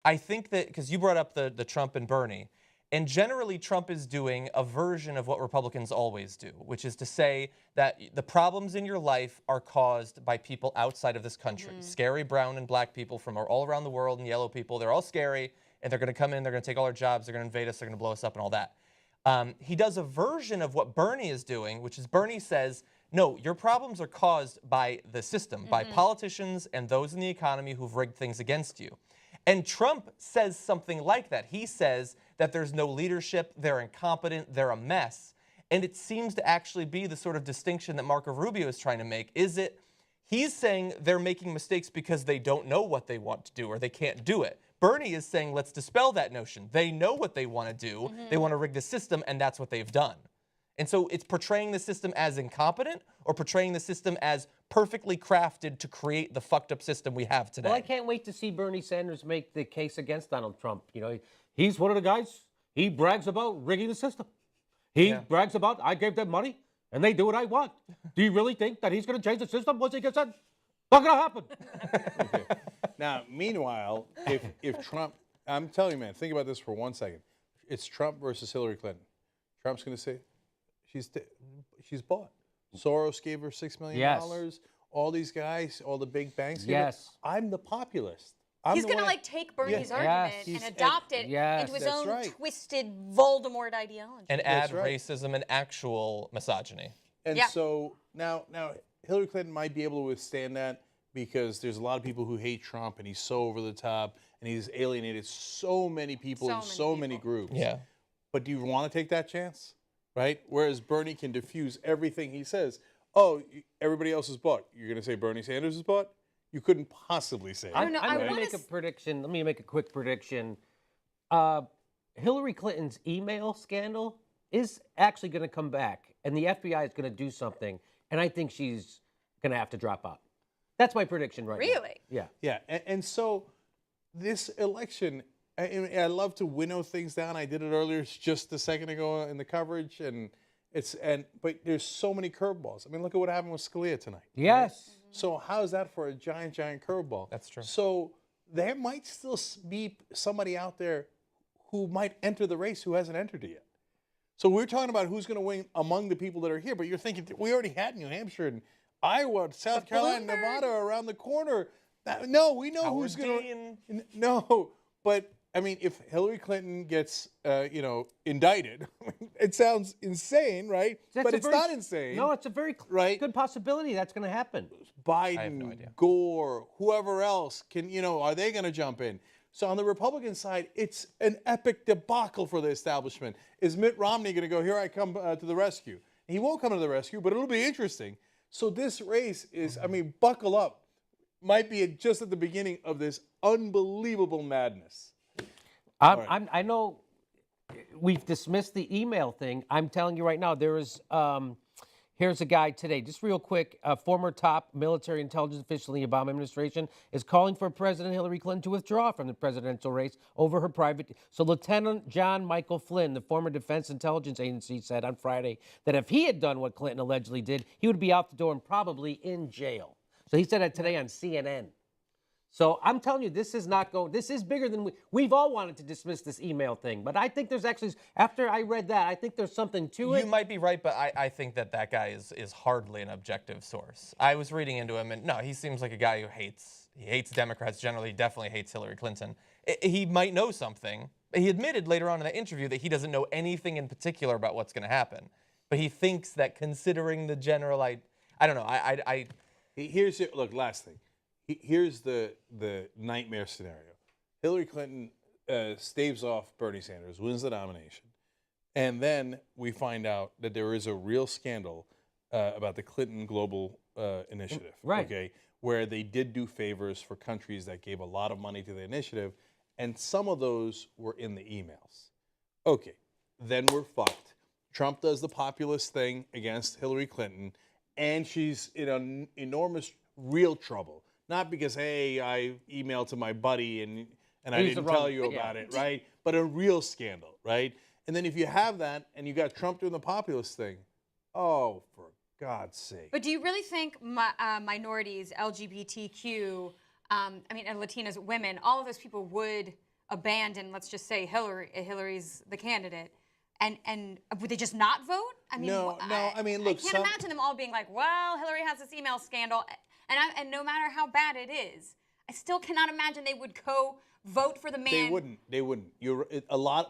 I think that because you brought up the Trump and Bernie, and generally Trump is doing a version of what Republicans always do, which is to say that the problems in your life are caused by people outside of this country. Scary brown and black people from all around the world, and yellow people. They're all scary, and they're going to come in, they're going to take all our jobs, they're going to invade us, they're going to blow us up and all that. He does a version of what Bernie is doing, which is Bernie says, no, your problems are caused by the system, by politicians and those in the economy who've rigged things against you. And Trump says something like that. He says that there's no leadership, they're incompetent, they're a mess. And it seems to actually be the sort of distinction that Marco Rubio is trying to make. Is it, he's saying they're making mistakes because they don't know what they want to do or they can't do it. Bernie is saying, let's dispel that notion. They know what they want to do. They want to rig the system, and that's what they've done. And so it's portraying the system as incompetent or portraying the system as perfectly crafted to create the fucked up system we have today. Well, I can't wait to see Bernie Sanders make the case against Donald Trump. You know, he's one of the guys, he brags about rigging the system. He brags about, I gave them money and they do what I want. Do you really think that he's going to change the system once he gets in? Not going to happen. Okay. Now, meanwhile, if Trump, I'm telling you, man, think about this for 1 second. It's Trump versus Hillary Clinton. Trump's going to say, she's bought. Soros gave her $6 million. Yes. All these guys, all the big banks. Yes. I'm the populist. He's going to like take Bernie's argument and adopt it into his own twisted Voldemort ideology. And add racism and actual misogyny. And so now Hillary Clinton might be able to withstand that because there's a lot of people who hate Trump and he's so over the top and he's alienated so many people in so many groups. Yeah. But do you want to take that chance? Right? Whereas Bernie can diffuse everything he says. Oh, everybody else is bought. You're going to say Bernie Sanders is bought? You couldn't possibly say I'm going to make a prediction. Let me make a quick prediction. Hillary Clinton's email scandal is actually going to come back, and the FBI is going to do something, and I think she's going to have to drop out. That's my prediction right now. Really? Yeah. Yeah. And so this election, I love to winnow things down. I did it earlier just a second ago in the coverage, but there's so many curveballs. I mean, look at what happened with Scalia tonight. Yes. Right? So how is that for a giant curveball? That's true. So there might still be somebody out there who might enter the race who hasn't entered it yet. So we're talking about who's going to win among the people that are here, but you're thinking we already had New Hampshire and Iowa, South Carolina, Nevada around the corner. No, we know who's going to. No, but I mean, if Hillary Clinton gets, indicted, it sounds insane, right? But it's not insane. No, it's a very good possibility that's going to happen. Biden, I have no idea. Gore, whoever else are they going to jump in? So on the Republican side, it's an epic debacle for the establishment. Is Mitt Romney going to go, here I come to the rescue? He won't come to the rescue, but it'll be interesting. So this race is, buckle up. Might be just at the beginning of this unbelievable madness. I know we've dismissed the email thing. I'm telling you right now, there is, here's a guy today, just real quick, a former top military intelligence official in the Obama administration is calling for President Hillary Clinton to withdraw from the presidential race over her private. So Lieutenant John Michael Flynn, the former Defense Intelligence Agency, said on Friday that if he had done what Clinton allegedly did, he would be out the door and probably in jail. So he said that today on CNN. So I'm telling you, this is not going. This is bigger than we've all wanted to dismiss this email thing. But I think there's actually, after I read that, I think there's something to it. You might be right, but I think that guy is hardly an objective source. I was reading into him, and no, he seems like a guy who hates Democrats generally. He definitely hates Hillary Clinton. He might know something. He admitted later on in that interview that he doesn't know anything in particular about what's going to happen. But he thinks that considering the general, I don't know. Here's it. Look, last thing. Here's the nightmare scenario. Hillary Clinton staves off Bernie Sanders, wins the nomination, and then we find out that there is a real scandal about the Clinton Global Initiative, okay, where they did do favors for countries that gave a lot of money to the initiative, and some of those were in the emails. Okay, then we're fucked. Trump does the populist thing against Hillary Clinton, and she's in enormous real trouble. Not because, hey, I emailed to my buddy and I didn't tell you about it, right? But a real scandal, right? And then if you have that and you got Trump doing the populist thing, oh, for God's sake. But do you really think minorities, LGBTQ, and Latinas, women, all of those people would abandon, let's just say Hillary's the candidate, and would they just not vote? I mean, no. I mean, look, I can't imagine them all being like, well, Hillary has this email scandal, and no matter how bad it is, I still cannot imagine they would go vote for the man. They wouldn't.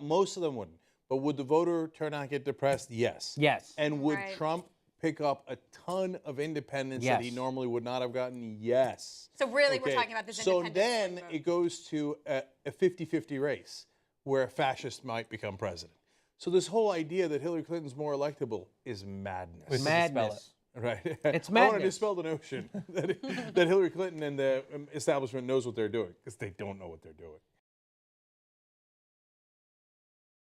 Most of them wouldn't. But would the voter turnout get depressed? Yes. Yes. And would Trump pick up a ton of independents that he normally would not have gotten? Yes. So really, we're talking about this independent. So then it goes to a 50-50 race where a fascist might become president. So this whole idea that Hillary Clinton's more electable is madness. Madness. Right. It's madness. I want to dispel the notion that Hillary Clinton and the establishment knows what they're doing, because they don't know what they're doing.